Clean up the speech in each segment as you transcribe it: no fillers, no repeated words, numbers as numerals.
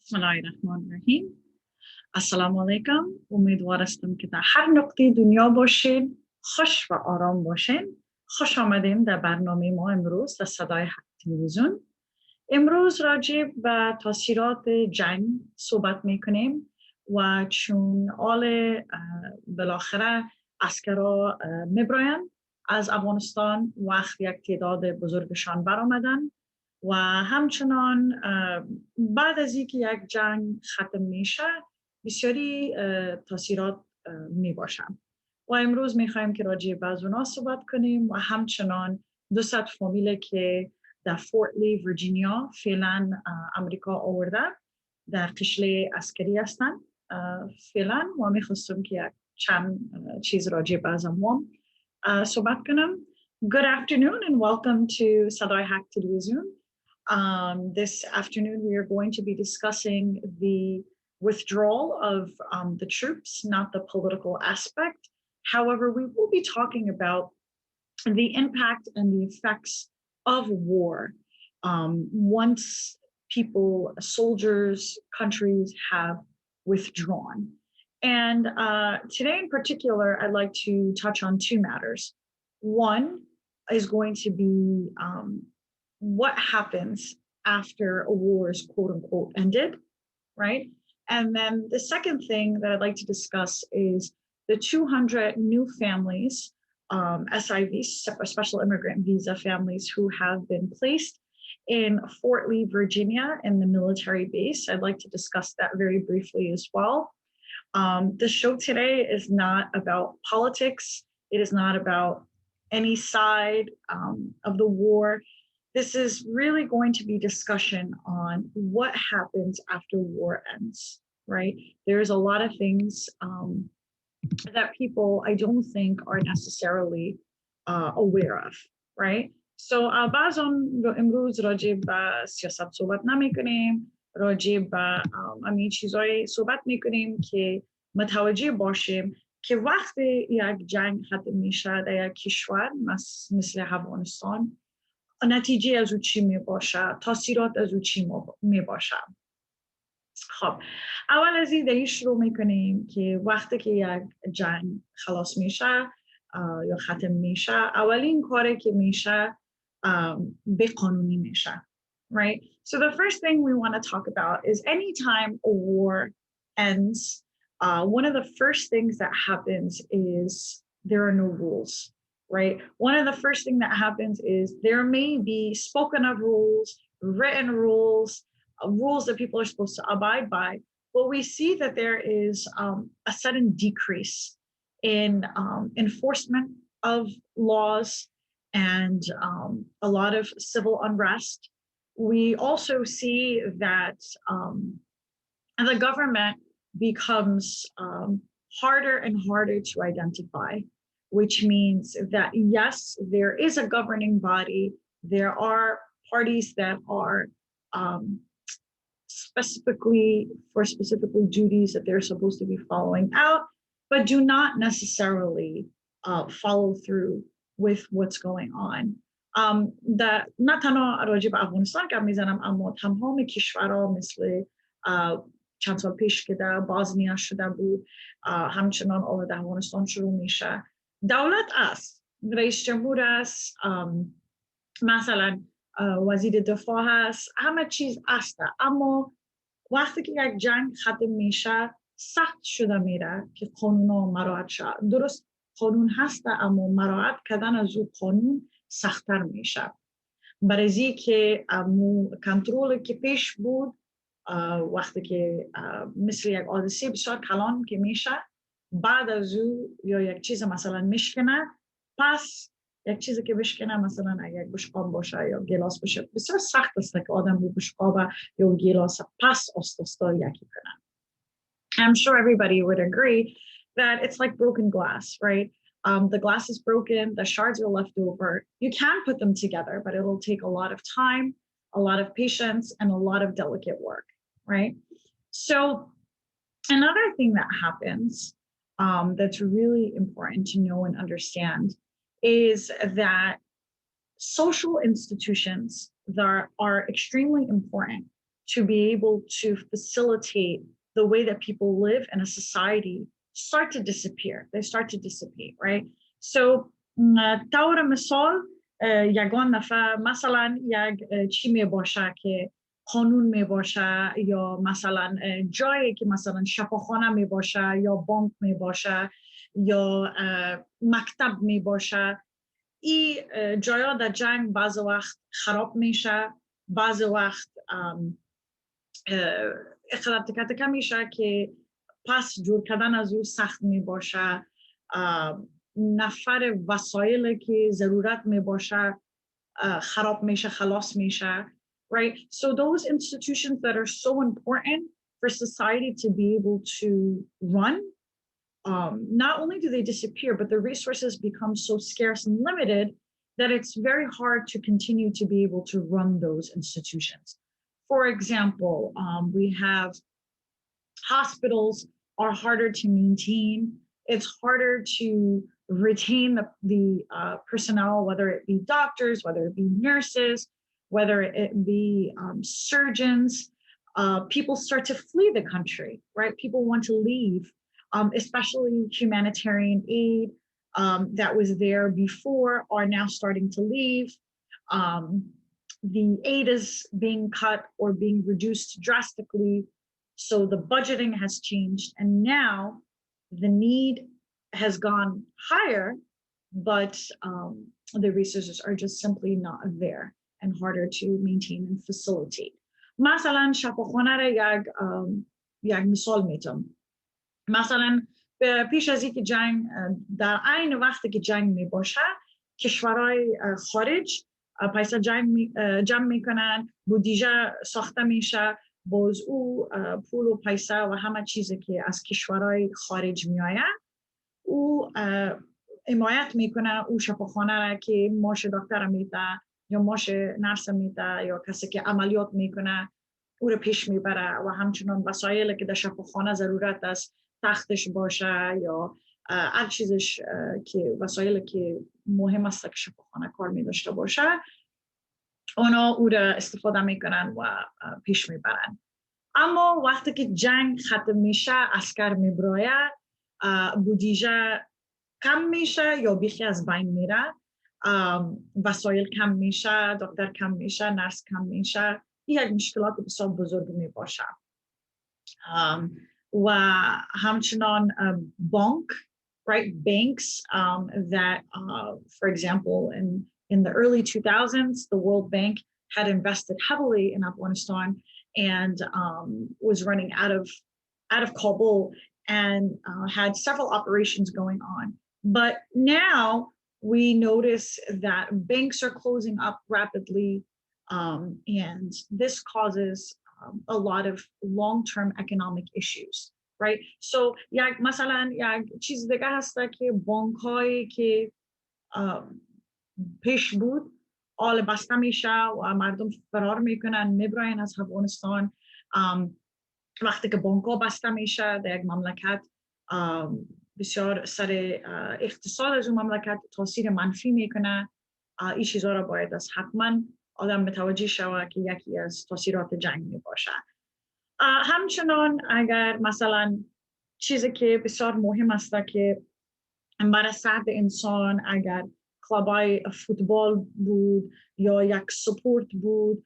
بسم الله الرحمن الرحیم. السلام علیکم. امیدوار هستم که در هر نقطه دنیا باشین، خوش و آرام باشین. خوش آمدیم در برنامه ما امروز در صدای حق تلویزیون. امروز راجع به تاثیرات جنگ صحبت میکنیم و چون بالاخره عسکرها میبراین از افغانستان وقت یک تعداد بزرگشان برآمدن و همچنان بعد از اینکه یک جنگ ختم میشه بسیاری تاثیرات می باشن و امروز میخوایم که راجع به از اونا صحبت کنیم و همچنان 200 فامیل که در فورت لی ویرجینیا فعلا امریکا آورده در قشله عسکری هستن فعلا و میخواستم که یک چند چیز راجع به از اموام صحبت کنم. Good afternoon and welcome to Sadai Hack Television. This afternoon, we are going to be discussing the withdrawal of the troops, not the political aspect. However, we will be talking about the impact and the effects of war once people, soldiers, countries have withdrawn. And today in particular, I'd like to touch on two matters. One is going to be what happens after a war is quote unquote ended, right? And then the second thing that I'd like to discuss is the 200 new families, SIVs, Special Immigrant Visa families who have been placed in Fort Lee, Virginia in the military base. I'd like to discuss that very briefly as well. The show today is not about politics. It is not about any side of the war. This is really going to be discussion on what happens after war ends, right? There's a lot of things that people, I don't think, are necessarily aware of, right? So بعضون امروز راجع به سیاست صحبت نمی کنیم، راجع به همین چیزهای صحبت می کنیم که متوجه باشیم که وقتی یک جنگ ختم میشه در یک کشور مثل افغانستان نتیجه از او چی می باشه، تاثیرات از او چی می باشه. خب اول از این شروع میکنیم که وقتی که یک جنگ خلاص میشه یا ختم میشه اولین کاری که میشه به قانونی میشه, right? So the first thing we want to talk about is anytime a war ends, one of the first things that happens is there are no rules, right? One of the first thing that happens is there may be spoken of rules, written rules, rules that people are supposed to abide by, but we see that there is a sudden decrease in enforcement of laws and a lot of civil unrest. We also see that the government becomes harder and harder to identify, which means that yes, there is a governing body, there are parties that are specifically duties that they're supposed to be following out, but do not necessarily follow through with what's going on. نه تنها راجع به افغانستان که میزنم اما تمام کشورها مثل چند سال پیش که در بازنیا شده بود همچنان آورد افغانستان شروع میشه. دولت است، رئیس جمهور است، مثلا وزیر دفاع هست، همه چیز است، اما وقتی که یک جنگ ختم میشه سخت شده میره که قانون ها مراعات شد. درست قانون هست اما مراعات کردن از او قانون سخت‌تر میشه. برای که کنترل که پیش بود وقتی که مثل یک حادثه بسیار کلان که میشه بعد از او یا یک چیز مثلا میشکنه پس یک چیزی که بشکنه مثلا اگر یک بشقاب باشه یا گلاس باشه بسیار سخت است که آدم رو بشقاب یا گلاس پس آستاستا یکی کنه. I'm sure everybody would agree that it's like broken glass, right? The glass is broken, the shards are left over. You can put them together, but it'll take a lot of time, a lot of patience, and a lot of delicate work, right? So another thing that happens that's really important to know and understand is that social institutions that are extremely important to be able to facilitate the way that people live in a society start to disappear. They start to dissipate, right? So طور مثال یگان نفر مثلا یک چی می باشه که قانون می باشه یا مثلا جایی که مثلا شفاخانه می باشه یا بانک می باشه یا مکتب می باشه. این جایا در جنگ بعض وقت خراب میشه، بعض وقت اختلاف تکه میشه که پس جور کردن از او سخت می باشه. نفر وسایل که ضرورت می باشه خراب میشه، خلاص میشه. Right? So those institutions that are so important for society to be able to run, not only do they disappear, but the resources become so scarce and limited that it's very hard to continue to be able to run those institutions. For example, we have hospitals are harder to maintain. It's harder to retain the personnel, whether it be doctors, whether it be nurses, whether it be surgeons. People start to flee the country, right? People want to leave, especially humanitarian aid that was there before are now starting to leave. The aid is being cut or being reduced drastically. So the budgeting has changed, and now the need has gone higher, but the resources are just simply not there and harder to maintain and facilitate. مثلا شفاخانه را یک مثال میتونم. مثلا پیش از اینکه جنگ در عین وقتی که جنگ می باشه کشورهای خارج پیسه جمع میکنن، بودجه ساخته میشه، باز او پول و پیسه و همه چیزی که از کشورهای خارج میآید او حمایت میکنه او شفاخانه را که ماش دکتر میده یا ماش نرس میده یا کسی که عملیات میکنه او رو پیش میبره و همچنان وسایلی که در شفاخانه ضرورت است، تختش باشه یا هر چیزش که وسایلی که مهم است که شفاخانه کار میداشته باشه اونا او را استفاده میکنن و پیش میبرن. اما وقتی که جنگ ختم میشه، عسکر میبراید، بودجه کم میشه یا بیخی از بین میره، وسایل کم میشه، دکتر کم میشه، نرس کم میشه. این یک مشکلات بسیار بزرگ می باشه. و همچنان بانک, right? Banks that, for example, in the early 2000s, the World Bank had invested heavily in Afghanistan and was running out of Kabul and had several operations going on. But now we notice that banks are closing up rapidly, and this causes a lot of long-term economic issues, right? So مثلا یک چیز دیگه هست که بانک‌هایی که پیش بود آل بسته میشه و مردم فرار میکنن، میبراین از افغانستان. وقتی که بانک‌ها بسته میشه در یک مملکت بسیار سر اقتصاد از اون مملکت تاثیر منفی میکنه. این چیزها را باید از حتما آدم متوجه شود که یکی از تاثیرات جنگ می باشه. همچنان اگر مثلا چیزی که بسیار مهم است که برای صحت انسان اگر کلابای فوتبال بود یا یک سپورت بود،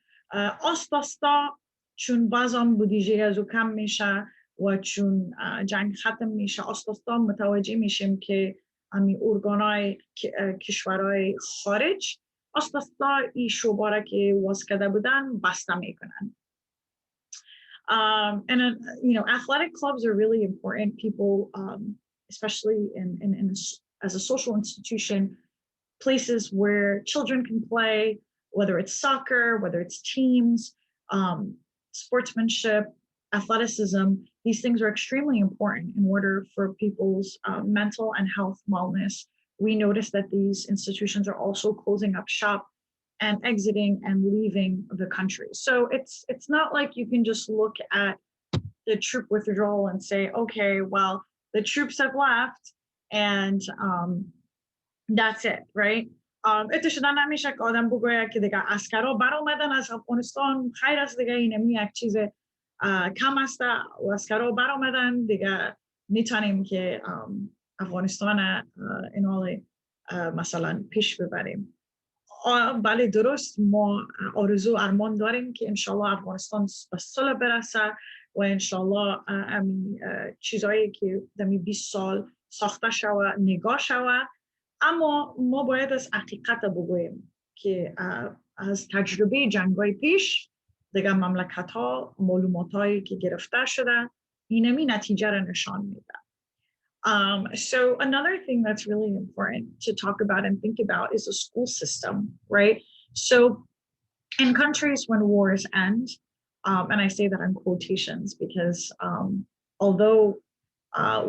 آستا چون بازم بودجه از او کم میشه و چون جنگ ختم میشه، آستا متوجه میشیم که امی ارگانای کشورهای خارج آستا این شعباره که واز کرده بودن بسته میکنن. And athletic clubs are really important. People, especially in as a social institution, places where children can play, whether it's soccer, whether it's teams, sportsmanship, athleticism. These things are extremely important in order for people's mental and health wellness. We notice that these institutions are also closing up shop and exiting and leaving the country. So it's not like you can just look at the troop withdrawal and say, okay, well, the troops have left and that's it, right? اتشادا نمیشه که آدم بگوید که دیگه اسکرها برآمدن از افغانستان، خیر است دیگه، این یک چیز کم است و اسکرها برآمدن دیگه، میتونیم که افغانستان این حال مثلا پیش ببریم. بله درست، ما آرزو ارمان داریم که انشالله افغانستان به صلح برسه و انشالله چیزایی که دمی 20 سال ساخته شوه نگاه شوه. اما ما باید از حقیقت بگوییم که از تجربه جنگ‌های پیش دیگه مملکت ها معلومات هایی که گرفته شده اینمی نتیجه را نشان میده. So another thing that's really important to talk about and think about is the school system, right? So in countries when wars end, and I say that in quotations because although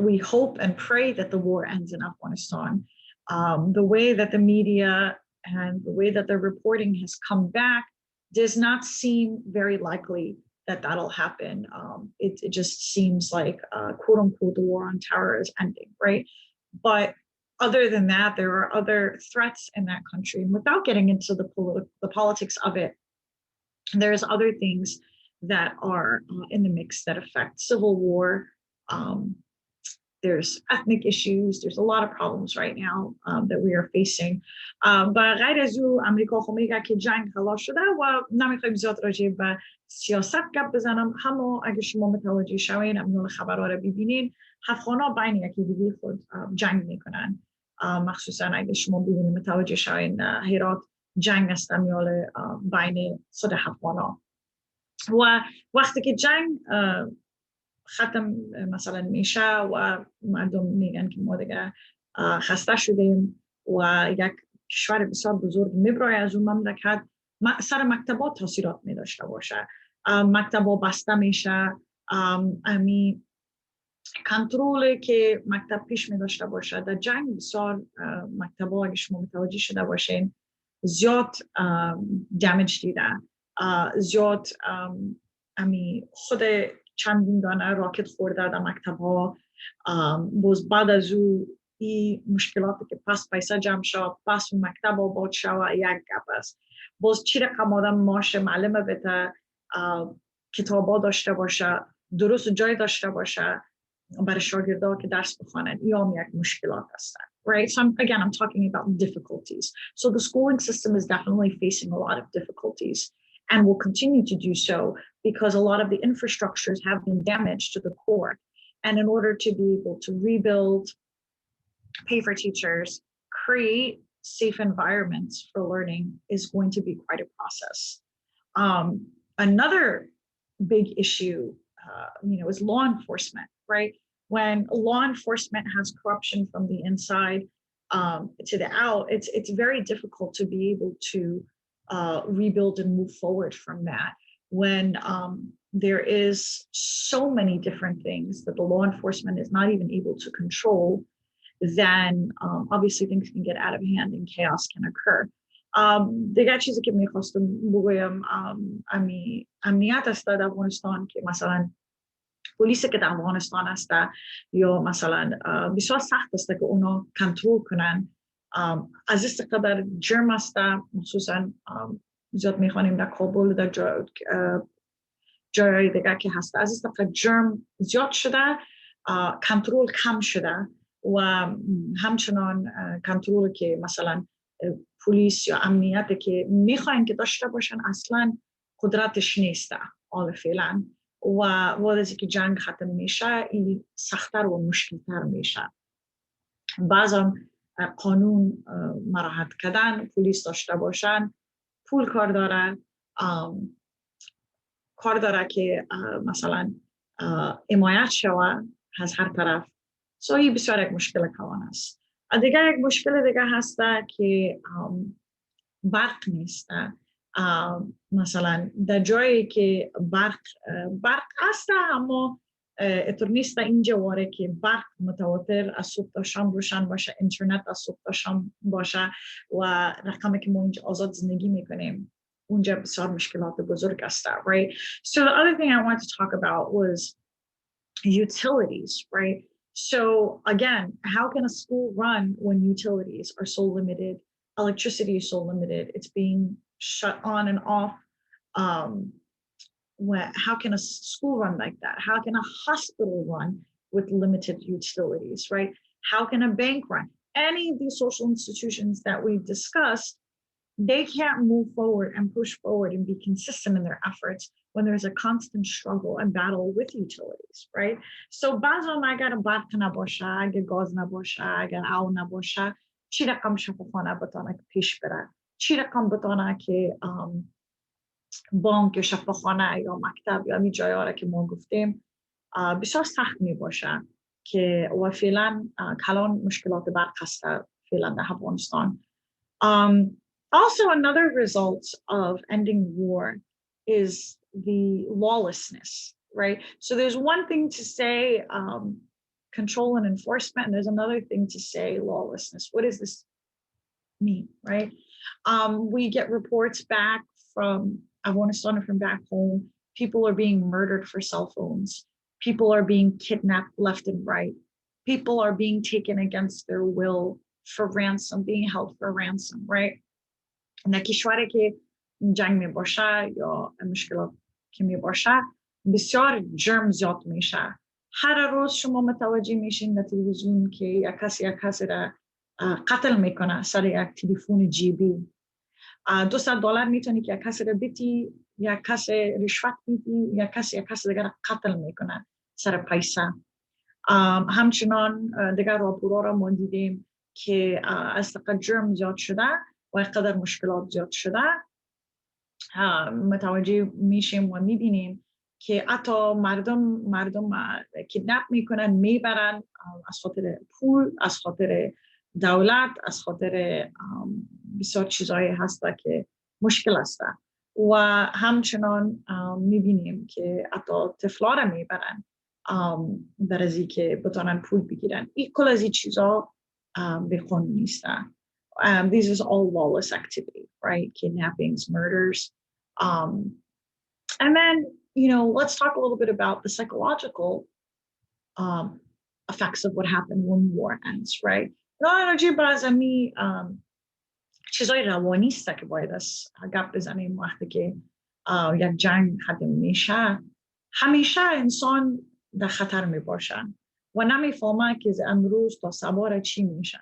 we hope and pray that the war ends in Afghanistan, the way that the media and the way that the reporting has come back does not seem very likely that that'll happen. It just seems like, quote unquote, the war on terror is ending, right? But other than that, there are other threats in that country. And without getting into the politics of it, there's other things that are in the mix that affect civil war. There's ethnic issues. There's a lot of problems right now that we are facing. و غیر از او امریکا خب میگه که جنگ خلاص شده و نمیخوایم زیاد راجع به سیاست گپ بزنم. اما اگه شما متوجه شوین امنون خبرها رو ببینین، افغانا بین یکی دیگه خود جنگ میکنن. مخصوصا اگه شما ببینید متوجه شوین هرات جنگ است میال بین خود افغانا. و وقتی که جنگ ختم مثلا میشه و مردم میگن که ما دیگه خسته شدیم و یک کشور بسیار بزرگ میبرای از اون مملکت، سر مکتبات تاثیرات میداشته باشه. مکتبا بسته میشه، امی کنترل که مکتب پیش میداشته باشه در جنگ بسیار مکتبا اگه شما متوجه شده باشین زیاد دمیج دیده، زیاد امی خود چندین دانه راکت خورده در مکتب ها. باز بعد از او این مشکلاتی که پس پیسه جمع شد پس مکتب آباد شد یک گپ است. باز چی رقم آدم ماشه معلمه بده کتاب ها داشته باشه، درست جای داشته باشه برای شاگرده که درس بخوانند، یا یک مشکلات هستن. Right? So again, I'm talking about difficulties. So the schooling system is definitely facing a lot of difficulties and will continue to do so because a lot of the infrastructures have been damaged to the core. And in order to be able to rebuild, pay for teachers, create safe environments for learning is going to be quite a process. Another big issue, is law enforcement, right? When law enforcement has corruption from the inside to the out, it's very difficult to be able to rebuild and move forward from that. When there is so many different things that the law enforcement is not even able to control, then obviously things can get out of hand and chaos can occur. دیگر چیزی که میخواستم بگویم امنیت است در افغانستان که مثلا پلیس که در افغانستان است یا مثلا بسیار سخت است که اونا کنترل کنن. از استقدار جرم است، مخصوصا زیاد میخوانیم در کابل در جای دیگر که هست، از استقدار جرم زیاد شده، کنترل کم شده و همچنان کنترل که مثلا پلیس یا امنیت که میخواین که داشته باشن اصلا قدرتش نیسته حال فعلا و وقتی که جنگ ختم میشه این سخت‌تر و مشکل‌تر میشه. بعضا قانون مراحت کردن پلیس داشته باشن پول کار داره که مثلا حمایت شوه از هر طرف. این بسیار یک مشکل کلان است. دیگه یک مشکل دیگه هسته که برق نیست. مثلا در جایی که برق هست اما اتر نیست اینجا واره که برق متواتر از صبح تا شام روشن باشه، اینترنت از صبح تا شام باشه و رقمی که ما اینجا آزاد زندگی میکنیم اونجا بسیار مشکلات بزرگ است. Right? So the other thing I wanted to talk about was utilities, right? So again, how can a school run when utilities are so limited electricity is so limited. It's being shut on and off. Um, how can a school run like that? How can a hospital run with limited utilities, right? How can a bank run? Any of these social institutions that we've discussed, they can't move forward and push forward and be consistent in their efforts when there's a constant struggle and battle with utilities, right? So بعضهم اگر برق نباشه، اگر گاز نباشه، اگر آب نباشه، چی رقم شفافانه بتونه که پیش بره؟ چی رقم بتونه که بانک یا شفاخانه یا مکتب یا این جایی را که ما گفتیم بسیار سخت می باشه که و فعلا کلان مشکلات برق هست فعلا در افغانستان. Also, another result of ending war is the lawlessness, right? So there's one thing to say control and enforcement, and there's another thing to say lawlessness. What does this mean, right? We get reports back from Afghanistan and from back home. People are being murdered for cell phones. People are being kidnapped left and right. People are being taken against their will for ransom, being held for ransom, right? در کشوری که جنگ می باشه یا مشکلات که می باشه بسیار جرم زیاد میشه. هر روز شما متوجه میشین در تلویزیون که یک کسی را قتل میکنه سر یک تلفن جیبی. $200 میتونی که یک کسی را بیتی، یک کسی رشوت میدی، یک کسی دیگر قتل میکنه سر پیسه. همچنان دیگر راپورها را ما دیدیم که از جرم زیاد شده و اینقدر مشکلات زیاد شده متوجه میشیم و میبینیم که حتی مردم کیدنپ میکنن، میبرن از خاطر پول، از خاطر دولت، از خاطر بسیار چیزایی هست که مشکل است. و همچنان میبینیم که حتی طفلا را میبرن در از که بتونن پول بگیرن. این کل از این چیزا به قانون نیستن. This is all lawless activity, right? Kidnappings, murders. And then, let's talk a little bit about the psychological effects of what happened when war ends, right? چیزای روانی است که باید از گپ بزنیم وقتی که یک جنگ ختم میشه. همیشه انسان در خطر می باشن و نمیفهمه که امروز تا صبح چی میشه.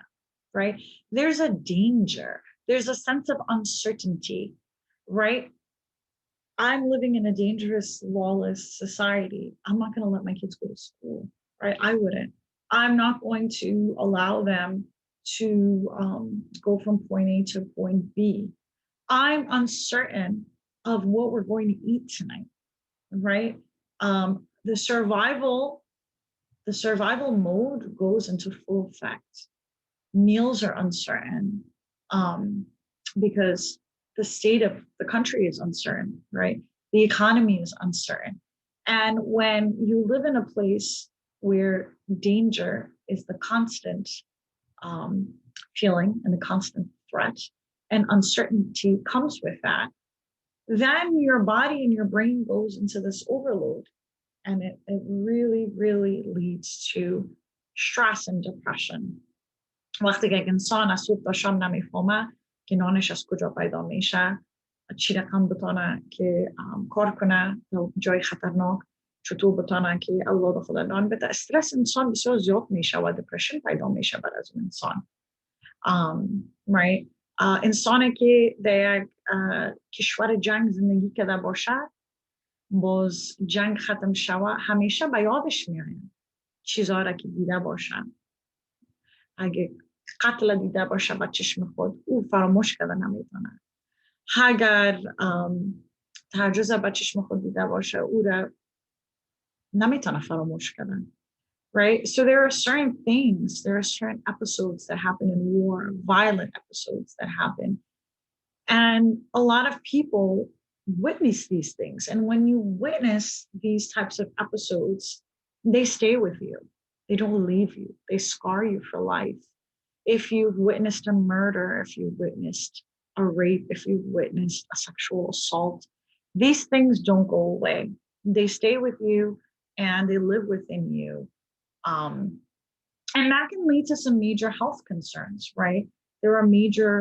Right? There's a danger. There's a sense of uncertainty, right? I'm living in a dangerous, lawless society. I'm not going to let my kids go to school, right? I wouldn't. I'm not going to allow them to go from point A to point B. I'm uncertain of what we're going to eat tonight, right? The survival mode goes into full effect. Meals are uncertain because the state of the country is uncertain, right? The economy is uncertain. And when you live in a place where danger is the constant feeling and the constant threat, and uncertainty comes with that, then your body and your brain goes into this overload. And it really, really leads to stress and depression. وقتی که انسان از صبح تا شام نمیفهمه که نانش از کجا پیدا میشه، چی رقم بتونه که کار کنه در جای خطرناک، چطور بتونه که اولاد خود نان بده، استرس انسان بسیار زیاد میشه و دپرشن پیدا میشه برای از انسان. Right? انسانی که در یک کشور جنگ زندگی کرده باشه، باز جنگ ختم شوه همیشه به یادش میایم چیزها را که دیده باشن. اگه قتل دیده باشه با چشم خود، او فراموش کرده نمیتونه. اگر تجاوز با چشم خود دیده باشه، او را نمیتونه فراموش کردن. Right? So there are certain things, there are certain episodes that happen in war, violent episodes that happen. And a lot of people witness these things. And when you witness these types of episodes, they stay with you. They don't leave you. They scar you for life. If you've witnessed a murder, if you've witnessed a rape, if you've witnessed a sexual assault, these things don't go away. They stay with you and they live within you. And that can lead to some major health concerns, right? There are major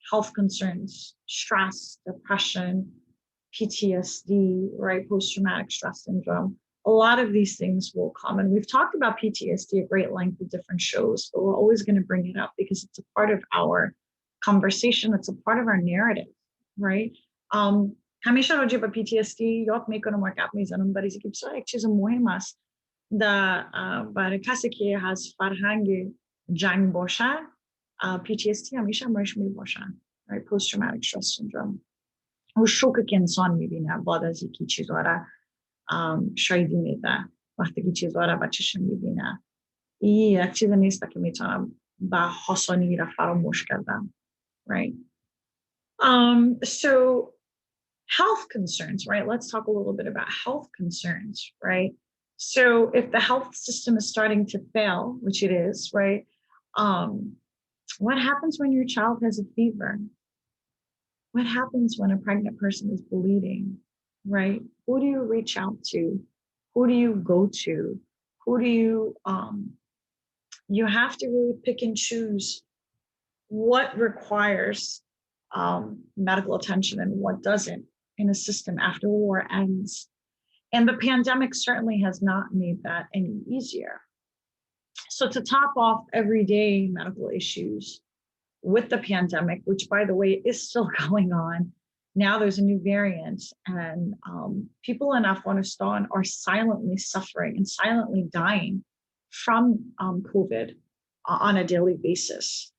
health concerns, stress, depression, PTSD, right? Post-traumatic stress syndrome. A lot of these things will come. And we've talked about PTSD at great length with different shows, but we're always going to bring it up because it's a part of our conversation. It's a part of our narrative, right? همیشه راجع به PTSD یاد میکنم و گپ میزنم برای اینکه بسیار یک چیز مهم است برای کسی که از فرهنگ جنگ باشه PTSD همیشه همراهش میباشه right? Post traumatic stress syndrome و شوک که انسان میبینه بعد از اینکه چیزها را شایدی میده وقتی که چیزها را بچهش میبینه این یک چیز نیست که میتونم به حسانی را فراموش کردم right? So health concerns, right? Let's talk a little bit about health concerns, right? So if the health system is starting to fail, which it is, right? What happens when your child has a fever? What happens when a pregnant person is bleeding, right? Who do you reach out to? Who do you go to? Who do you have to really pick and choose what requires medical attention and what doesn't in a system after war ends. And the pandemic certainly has not made that any easier. So to top off everyday medical issues with the pandemic, which by the way is still going on, now there's a new variant and people in Afghanistan are silently suffering and silently dying from COVID on a daily basis.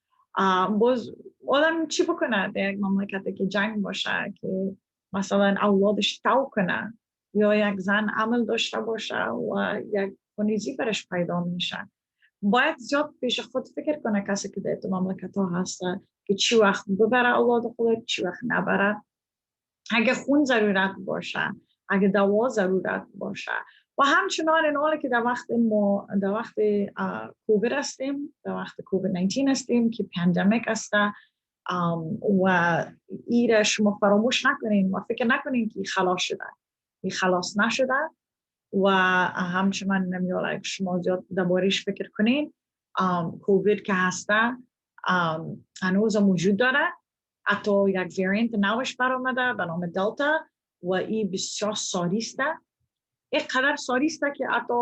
باز آدم چی بکنه در یک مملکتی که جنگ باشه که مثلا اولادش تو کنه یا یک زن عمل داشته باشه و یک کنیزی برش پیدا میشه باید زیاد پیش خود فکر کنه کسی که در مملکت ها هسته که چی وقت ببره اولاد خود چی وقت نبره اگه خون ضرورت باشه اگه دوا ضرورت باشه و همچنان این حالی که در وقت کووید هستیم در وقت کووید 19 هستیم که پاندمیک هسته و ایره شما فراموش نکنین و فکر نکنین که خلاص شده این خلاص نشده و همچنان نمیاله شما زیاد درباره‌اش فکر کنین کووید که هسته هنوز موجود داره حتی یک وریانت نوش برآمده به نام دلتا و این بسیار ساریسته اینقدر ساریسته که حتی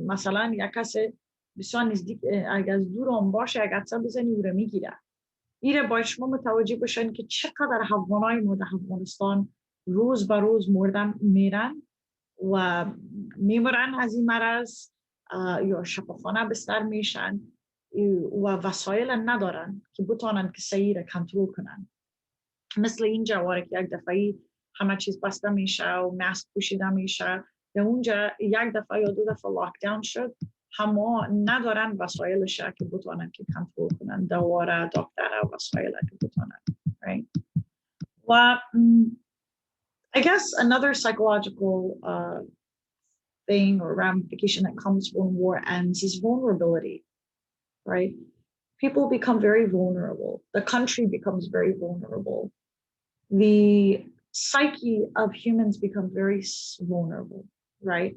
مثلا یک کسی بسیار نزدیک اگر از دور هم باشه اگر عدسه بزنی او رو میگیره ایره باید شما متوجه باشین که چقدر افغانای ما در افغانستان روز به روز میرن و میمرن از این مرض یا شفاخانه بستر میشن و وسایل ندارن که بتونن که سیر کنترل کنن مثل این جواره که یک دفعه همه چیز بسته میشه و ماسک پوشیده میشه در اونجا یک دفعه یا دو دفعه لاکداون شد همه ندارن وسایلش که بتونن که کنترل کنن دواره دکتر وسایل که بتونن right? و I guess another psychological thing or ramification that comes when war ends is vulnerability, right? People become very vulnerable. The country becomes very vulnerable. The psyche of humans become very vulnerable, right?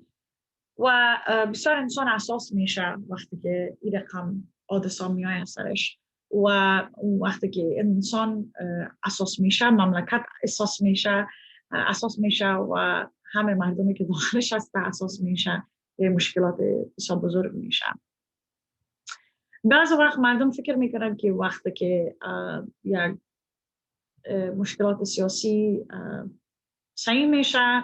و بسیار انسان اساس میشه وقتی که این رقم حادثه میای سرش و وقتی که انسان اساس میشه مملکت اساس میشه و همه مردمی که داخلش هست اساس میشه یه مشکلات بسیار بزرگ میشه بعضی وقت مردم فکر میکنن که وقتی که یک مشکلات سیاسی سعی میشه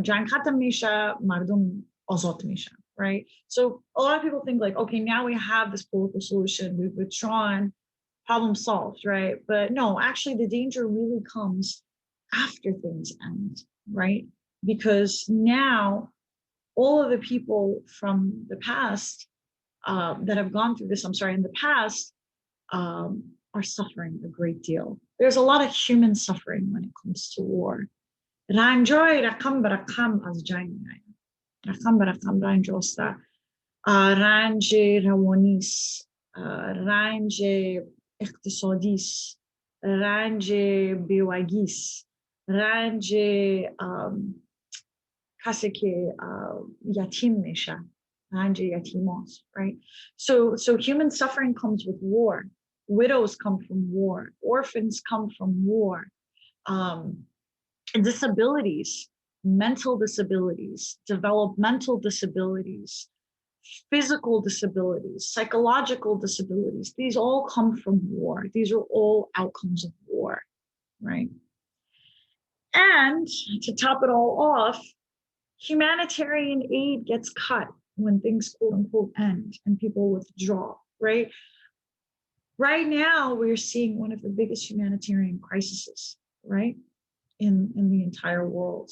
جنگ ختم میشه مردم آزاد میشن right so a lot of people think like okay now we have this political solution we've withdrawn problem solved right but no actually the danger really comes after things end right because now all of the people from the past that have gone through this in the past are suffering a great deal there's a lot of human suffering when it comes to war رنجای رقم به رقم از جنگ میاید رقم به رقم رنج است رنج روانی است رنج اقتصادی است رنج بیوگی است رنج کسی که یتیم میشه رنج یتیم است right so human suffering comes with war widows come from war, orphans come from war, disabilities, mental disabilities, developmental disabilities, physical disabilities, psychological disabilities. These all come from war. These are all outcomes of war, right? And to top it all off, humanitarian aid gets cut when things quote unquote end and people withdraw, right? Right now, we're seeing one of the biggest humanitarian crises, right, in the entire world.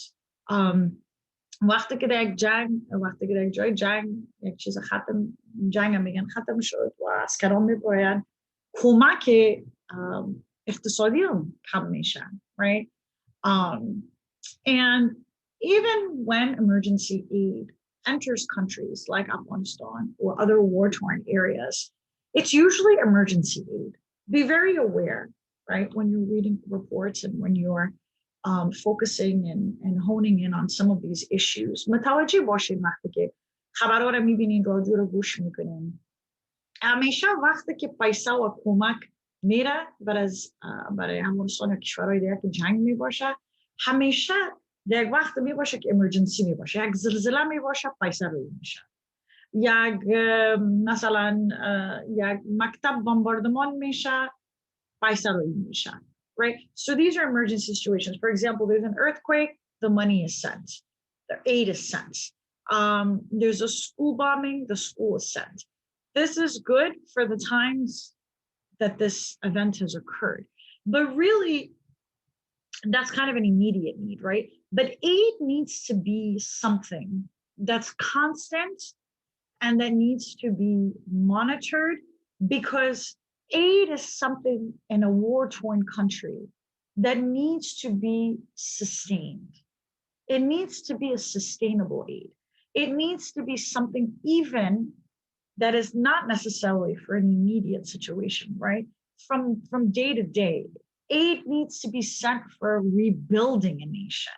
وقتی که در یک جنگ وقتی که در یک جای جنگ یک چیز جنگ هم میگن ختم شد و عسکران میباید کمک اقتصادی هم کم میشن, right? And even when emergency aid enters countries like Afghanistan or other war-torn areas, it's usually emergency aid. Be very aware, right, when you're reading reports and when you're focusing and honing in on some of these issues. متوجه باشید وقتی که خبرها رو میبینین رادیو رو گوش میکنین همیشه وقتی که پیسه و کمک میره برای افغانستان و کشورهای دیگه که جنگ میباشه همیشه در یک وقت میباشه که امرجنسی میباشه یک زلزله میباشه پیسه روی میشه یک مثلا یک مکتب بمباردمان میشه پیسه روی میشه. Right? So these are emergency situations. For example, there's an earthquake, the money is sent. The aid is sent. There's a school bombing, the school is sent. This is good for the times that this event has occurred. But really, that's kind of an immediate need, right? But aid needs to be something that's constant and that needs to be monitored because aid is something in a war-torn country that needs to be sustained. It needs to be a sustainable aid. It needs to be something even that is not necessarily for an immediate situation, right? From day to day. Aid needs to be sent for rebuilding a nation.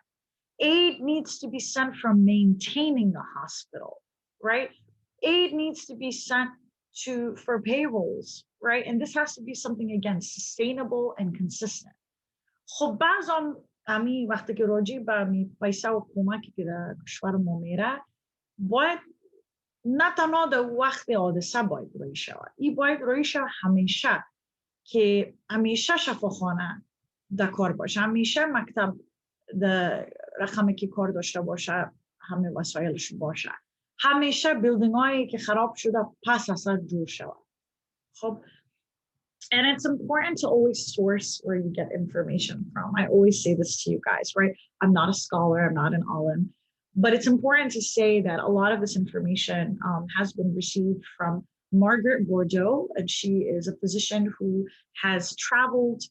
Aid needs to be sent for maintaining the hospital, right? Aid needs to be sent for payrolls, right? And this has to be something, again, sustainable and consistent. خب بعضم امی وقتی که راجع به می پیسه و کمکی که در کشور ما میره باید نه تنها در وقت حادثه باید روی شود این باید روی شود همیشه که همیشه شفاخانه در کار باشه همیشه مکتب در رقمی که کار داشته باشه همه وسایلش باشه همیشه بیلدینگ هایی که خراب شده پس اثر جور شود خب and it's important to always source where you get information from. I always say this to you guys, right? I'm not a scholar, I'm not an alim, but it's important to say that a lot of this information has been received from Margaret Bordeaux, and she is a physician who has traveled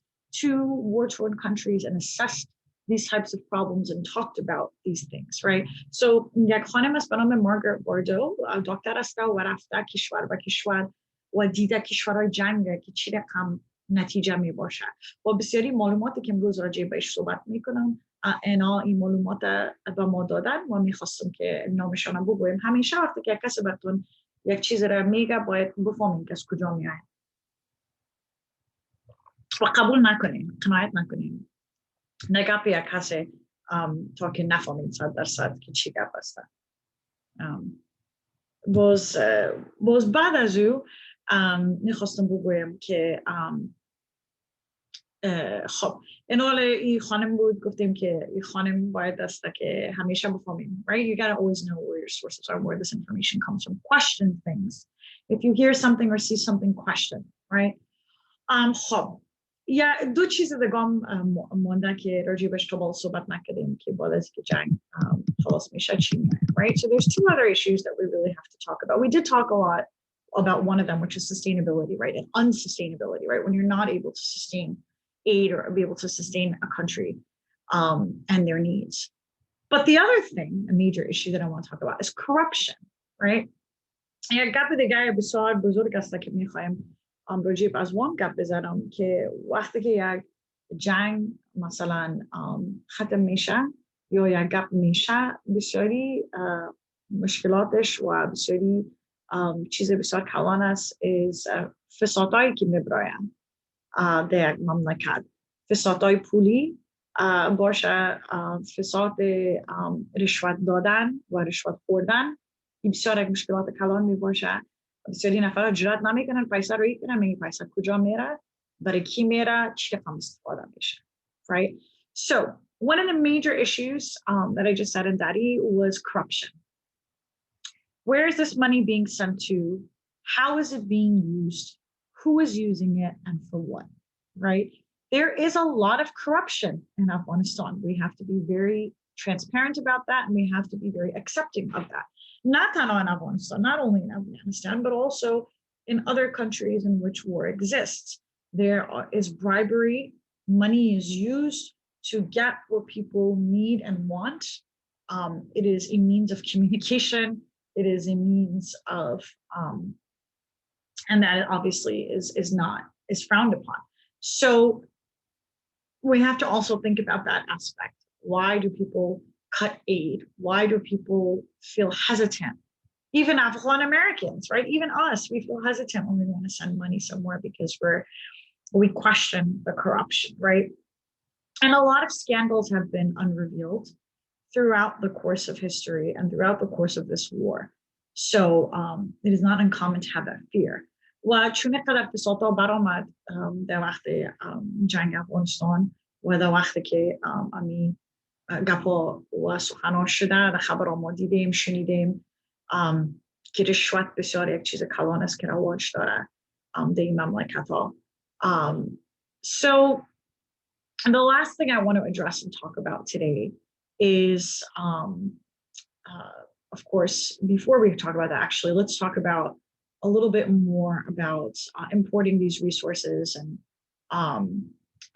to war-torn countries and assessed these types of problems and talked about these things, right? So, یک خانم است به نام Margaret Bordeaux, دکتر است و رفته کشور به کشور و دیده کشورهای جنگ که چی رقم نتیجه می باشه و بسیاری معلوماتی که امروز راجع بهش صحبت میکنم اینا این معلومات به ما دادن و میخواستم که نامشان بگویم همیشه وقتی که کسی براتون یک چیز را میگه باید بفهمین که از کجا میاد و قبول نکنین قناعت نکنین نگاه یک کسی تا که نفهمین 100% که چی گپ است باز بعد از او میخواستم بگویم که خب این حال این خانم بود گفتیم که این خانم باید است که همیشه بفهمیم right you gotta always know where your sources are where this information comes from question things if you hear something or see something question right خب یا دو چیز دیگه مونده که راجع بهش تا صحبت نکردیم که بعد از که جنگ خلاص میشه چی right so there's two other issues that we really have to talk about we did talk a lot about one of them, which is sustainability, right? And unsustainability, right? When you're not able to sustain aid or be able to sustain a country and their needs. But the other thing, a major issue that I want to talk about is corruption, right? یک گپ دیگه بسیار بزرگ است که میخوایم راجع به از وان گپ بزنم که وقتی که یک جنگ مثلا ختم میشه یا یک گپ میشه بسیاری مشکلاتش و بسیاری چیز بسیار کلان است از فسادهایی که میبراین در مملکت، فسادهای پولی باشه، فساد رشوت دادن و رشوت خوردن، این بسیار یک مشکلات کلان می باشه. بسیاری نفرها جرات نمیکنن پیسه رو کنن، میگن پیسه کجا میره، برای کی میره، چی رقم استفاده میشه. Right? So one of the major issues that I just said in Dari was corruption. Where is this money being sent to? How is it being used? Who is using it and for what? Right? There is a lot of corruption in Afghanistan. We have to be very transparent about that, and we have to be very accepting of that. Not only in Afghanistan, not only in Afghanistan, but also in other countries in which war exists. There is bribery. Money is used to get what people need and want. It is a means of communication. It is a means of, and that obviously is frowned upon. So we have to also think about that aspect. Why do people cut aid? Why do people feel hesitant? Even Afghan Americans, right? Even us, we feel hesitant when we want to send money somewhere because we question the corruption, right? And a lot of scandals have been unrevealed throughout the course of history and throughout the course of this war. So it is not uncommon to have that fear. و چون قدر فسادها برآمد در وقت جنگ افغانستان و در وقتی که امی گپا و سخنان شده و خبر ما دیدیم شنیدیم که رشوت بسیار یک چیز کلان است که رواج داره در این مملکت ها. So the last thing I want to address and talk about today is of course, before we talk about that, actually, let's talk about a little bit more about importing these resources and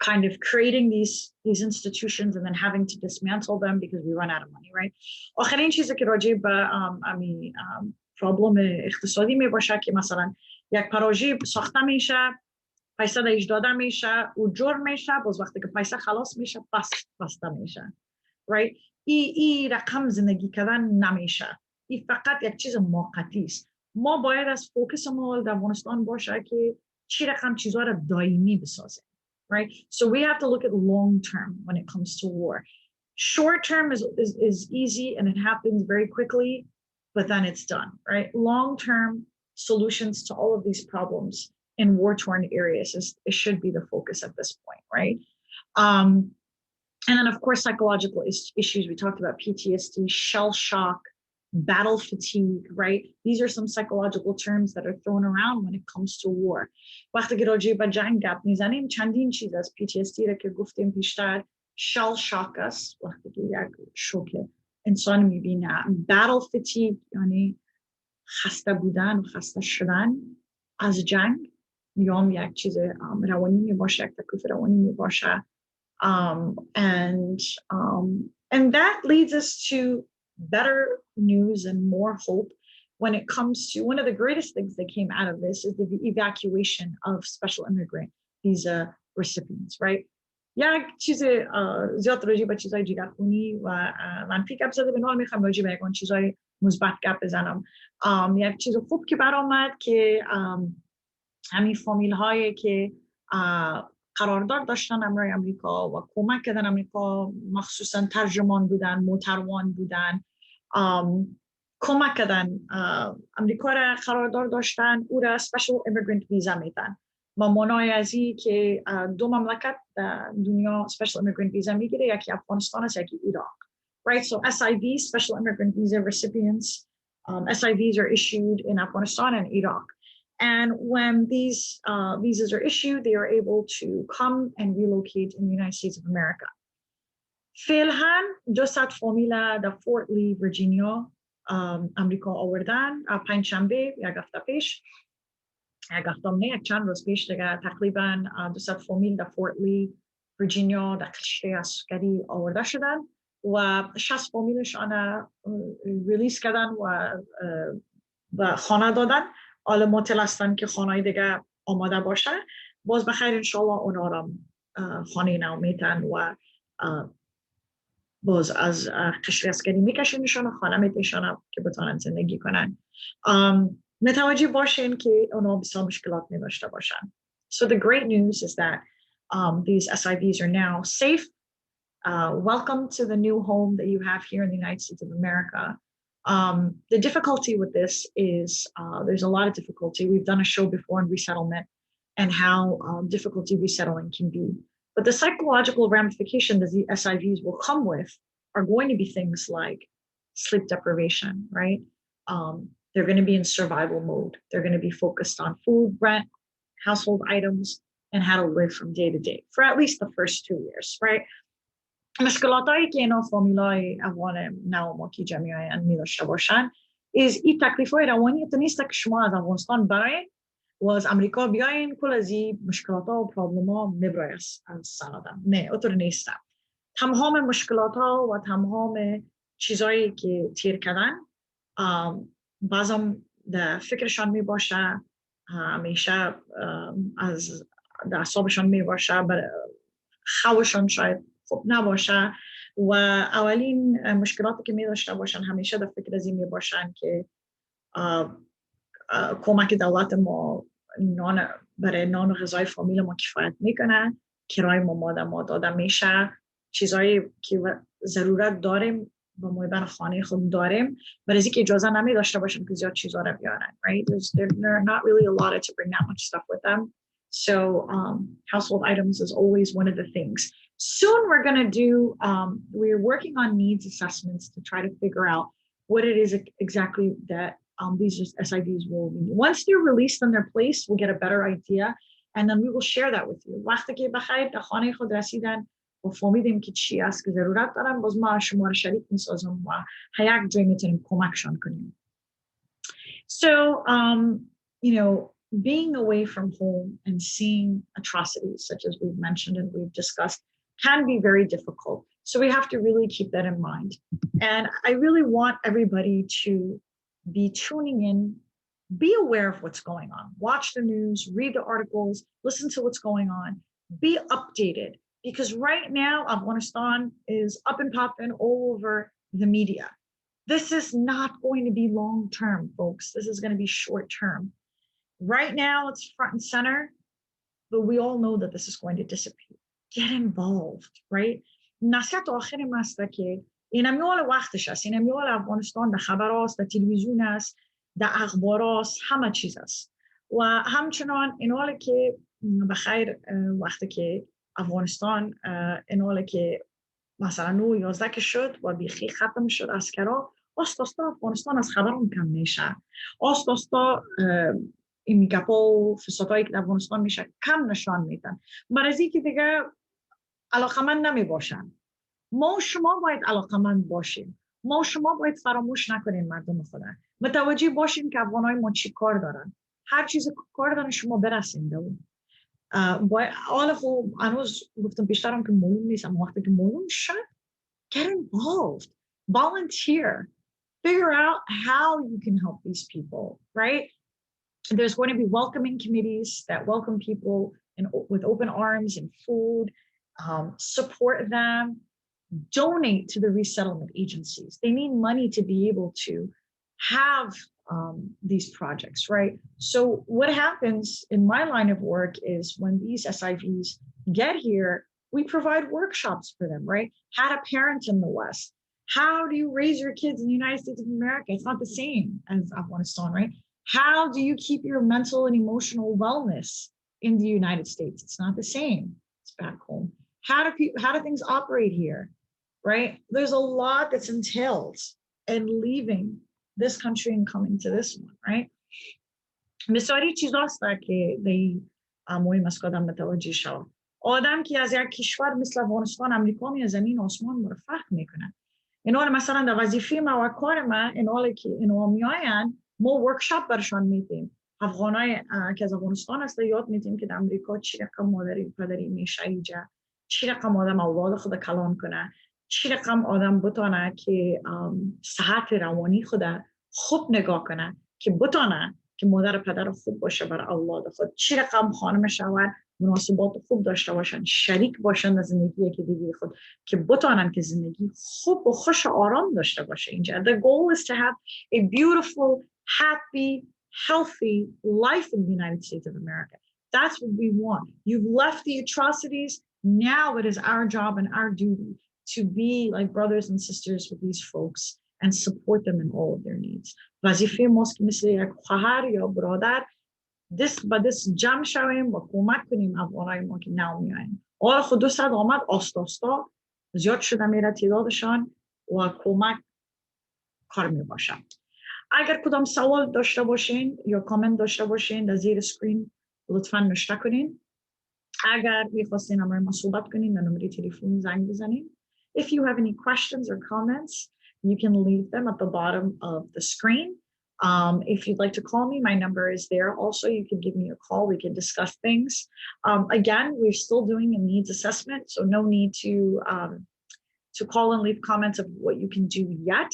kind of creating these institutions and then having to dismantle them because we run out of money, right? آخرین چیزی که راجع به پرابلم اقتصادی می باشه که مثلا یک پروژه ساخته میشه، پیسه دایش داده میشه و جور میشه، باز وقتی که پیسه خلاص میشه بسته میشه. Right? ای رقم زندگی کردن نمیشه. این فقط یک چیز موقتی است. ما باید از فوکس ما در افغانستان باشه که چی رقم چیزها را دائمی بسازیم. Right? So we have to look at long term when it comes to war. Short term is easy and it happens very quickly, but then it's done. Right? Long term solutions to all of these problems in war-torn areas it should be the focus at this point. Right? And then, of course, psychological issues. We talked about PTSD, shell shock, battle fatigue, right? These are some psychological terms that are thrown around when it comes to war. وقتی که راجع به جنگ گپ میزنیم چندین چیز از PTSD را که گفتیم پیشتر، shell shock است وقتی که یک شوک انسان میبینه، battle fatigue یعنی خسته بودن و خسته شدن از جنگ، یا یک چیز روانی میباشه، یک تکلیف روانی میباشه. And that leads us to better news and more hope when it comes to one of the greatest things that came out of this is the evacuation of special immigrant visa recipients, right? یک چیز زیاد راجع به چیزهای جیگرخونی و منفی گپ زده به نوع میخوام راجع به یکان چیزهای مثبت گپ بزنم. یک چیز خوب که برآمد که همین فامیل هایی که قرارداد داشتن امرای امریکا و کمک کردن امریکا، مخصوصا ترجمان بودن، موتروان بودن، کمک کردن امریکا را قرارداد داشتن، او را سپیشل ایمیگرنت ویزا میدن. با مانای از این که دو مملکت دنیا سپیشل ایمیگرنت ویزا میگیره، یکی افغانستان است، یکی عراق. Right, so SIV, Special Immigrant Visa recipients, SIVs are issued in Afghanistan and Iraq. And when these visas are issued, they are able to come and relocate in the United States of America. فعلا 200 فامیل در فورت لی ویرجینیا امریکا آوردن. پنجشنبه یک هفته پیش، یک چند روز پیش دیگه تقریبا 200 فامیل در فورت لی ویرجینیا در کشتی عسکری آورده شدن و 60 فامیلشان ریلیز کردن و خانه دادن. حالا مطلع هستن که خانه دیگه آماده باشه، باز بخیر انشالله اونا را خانه نو میتن و باز از قشر عسکری میکشنشان و خانه میتشان که بتانن زندگی کنن. متوجه باشین که اونا بسیار مشکلات می داشته باشن. So the great news is that these SIVs are now safe. Welcome to the new home that you have here in the United States of America. The difficulty with this is there's a lot of difficulty. We've done a show before on resettlement and how difficulty resettling can be. But the psychological ramifications that the SIVs will come with are going to be things like sleep deprivation, right? They're going to be in survival mode. They're going to be focused on food, rent, household items, and how to live from day to day for at least the first 2 years, right? مشکلاتایی که اینا فامیلای افغان نواماکی جمعی می داشته باشن is این تکلیفای روانی نیست که شما از افغانستان براین و از امریکا بیاین کل از این مشکلات ها و پرابلم ها میبرای از سنادم. نه اطور نیست. تمام مشکلات ها و تمام چیزایی که تیر کردن بازم در فکرشان می باشه، همیشه از اعصابشان می باشه، خوششان شاید خوب نباشه و اولین مشکلاتی که می داشته باشن همیشه در فکر از این می باشن که کمک دولت ما برای نان و غذای فامیل ما کفایت میکنه، کرای ما داده میشه، چیزایی که ضرورت داریم با مایبن خانه خود داریم برای اینکه اجازه نمی داشته باشیم که زیاد چیزا رو بیارن. Right? They're not really allotted to bring that much stuff with them. So household items is always one of the things. Soon we're going to do, we're working on needs assessments to try to figure out what it is exactly that these SIVs will be. Once they're released in their place, we'll get a better idea and then we will share that with you. وقتی که بخیر در خانه خود رسیدن و فهمیدیم که چی است که ضرورت دارن باز ما شما رو شریک میسازم و یک جای میتونیم کمکشان کنیم. So, you know, being away from home and seeing atrocities such as we've mentioned and we've discussed can be very difficult. So we have to really keep that in mind. And I really want everybody to be tuning in, be aware of what's going on, watch the news, read the articles, listen to what's going on, be updated. Because right now, Afghanistan is up and popping all over the media. This is not going to be long-term, folks. This is going to be short-term. Right now, it's front and center, but we all know that this is going to dissipate. Get involved, right? نصیحت آخر ما است که این میال وقتش است. این میال افغانستان در خبر است، در تلویزیون است، در اخبار است، همه چیز است. و همچنان این حاله که بخیر وقتی که افغانستان این حاله که مثلا 9 11 که شد و بیخی ختم شد عسکرها، آستاستا افغانستان از خبرون کم میشه. آستاستا این گپا و فسادایی که در افغانستان میشه کم نشان میدن. برای که دیگه علاقمند نمی باشن. ما شما باید علاقمند باشیم. ما شما باید فراموش نکنین مردم خدا. متوجه باشین که افغانای ما چی کار دارن. هر چیز کار دارن شما برسین به اون. حالا خب هنوز گفتم بیشترم که معلوم نیست اما وقتی که معلوم شد get involved, volunteer, figure out how you can help these people, right? There's going to be welcoming committees that welcome people with open arms and food, support them, donate to the resettlement agencies. They need money to be able to have these projects, right? So what happens in my line of work is when these SIVs get here, we provide workshops for them, right? How to parent in the West. How do you raise your kids in the United States of America? It's not the same as Afghanistan, right? How do you keep your mental and emotional wellness in the United States? It's not the same. It's back home. How do things operate here, right? There's a lot that's entailed in leaving this country and coming to this one, right? مثالی چیزاست که دی مهم است که آدم متوجه شود. آدم که از یک کشور مثل افغانستان امریکا می زمین آسمان رو فرق میکنه. اینا مثلا در وظیفه ما و کار ما اینا که اینا میاین ما ورکشاپ برشان میدیم. افغانای که از افغانستان هست یاد میدیم که در امریکا چی رقم مادری پدری میشه اینجا، چی رقم آدم اولاد خود کلان کنه، چی رقم آدم بتونه که صحت روانی خود خوب نگاه کنه که بتونه که مادر پدر خوب باشه برای اولاد خود، چی رقم خانم شوهر مناسبات خوب داشته باشن، شریک باشن در زندگی که دیگه خود که بتونن که زندگی خوب و خوش و آرام داشته باشه اینجا. The goal is to have a beautiful, happy, healthy life in the United States of America. That's what we want. You've left the atrocities. Now it is our job and our duty to be like brothers and sisters with these folks and support them in all of their needs. وظیفه ماست که مثل یک خواهر یا برادر دست به دست جمع شویم و کمک کنیم افغانای ما که نو میایم. آره خود 200 آمد آستا زیاد شده میره تعدادشان و کمک کار میباشد. اگر کدام سوال داشته باشین یا کامنت داشته باشین در زیر سکرین لطفاً نوشته کنین. اگر میخواستین همراه ما صحبت کنین در نمره تلفن زنگ بزنین. If you have any questions or comments, you can leave them at the bottom of the screen. If you'd like to call me, my number is there. Also, you can give me a call. We can discuss things. Again, we're still doing a needs assessment, so no need to call and leave comments of what you can do yet.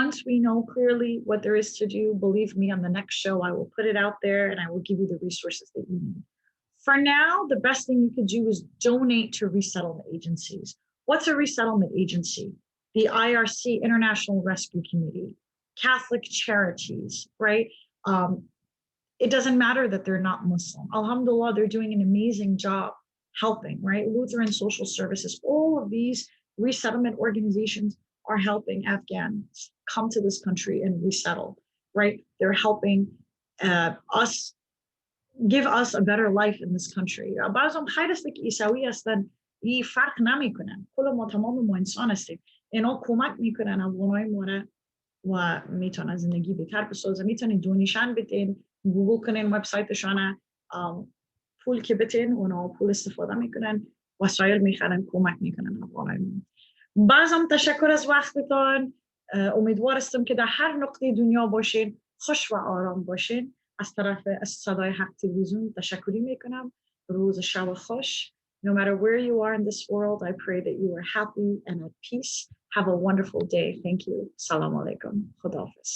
Once we know clearly what there is to do, believe me, on the next show, I will put it out there and I will give you the resources that you need. For now, the best thing you could do is donate to resettlement agencies. What's a resettlement agency? The IRC, International Rescue Committee, Catholic Charities, right? It doesn't matter that they're not Muslim. Alhamdulillah, they're doing an amazing job helping, right? Lutheran Social Services, all of these resettlement organizations are helping Afghans come to this country and resettle, right? They're helping us, give us a better life in this country. بعضهم خیر است که عیسوی هستن، این فرق نمیکنن. کل ما تمام ما انسان هستیم. اینا کمک میکنن افغانای ما را و میتونن زندگی بهتر بسازن. میتونین دونیشن بدین، گوگل کنین وبسایتشان، پول که بدین اونا پول استفاده میکنن، وسایل میخرن، کمک میکنن افغانای ما. بازم تشکر از وقتتان. امیدوار هستم که در هر نقطه دنیا باشین خوش و آرام باشین. از طرف صدای حق تلویزیون تشکری میکنم. روز شب خوش. No matter where you are in this world, I pray that you are happy and at peace. Have a wonderful day. Thank you. Assalamu alaikum. Khuda hafiz.